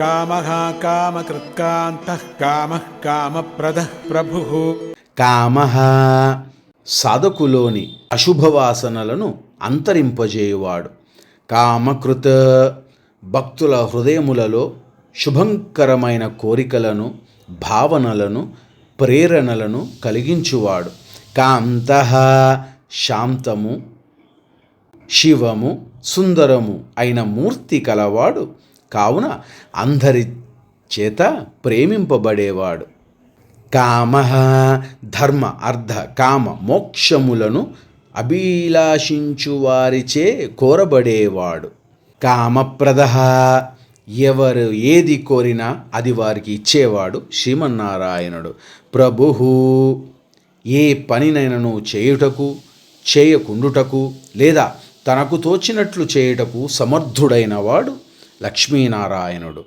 కామః కామకృత్కాంతః కామః కామప్రదః ప్రభుః. కామః సాధకులోని అశుభవాసనలను అంతరింపజేయువాడు. కామకృత్ భక్తుల హృదయములలో శుభంకరమైన కోరికలను, భావనలను, ప్రేరణలను కలిగించువాడు. కాంతః శాంతము, శివము, సుందరము అయిన మూర్తి కలవాడు కావున అందరి చేత ప్రేమింపబడేవాడు. కామః ధర్మ, అర్థ, కామ, మోక్షములను అభిలాషించువారిచే కోరబడేవాడు. కామప్రదః ఎవరు ఏది కోరినా అది వారికి ఇచ్చేవాడు శ్రీమన్నారాయణుడు. ప్రభుః ఏ పనినైనను చేయుటకు, చేయకుండుటకు లేదా తనకు తోచినట్లు చేయుటకు సమర్థుడైన వాడు లక్ష్మీనారాయణుడు.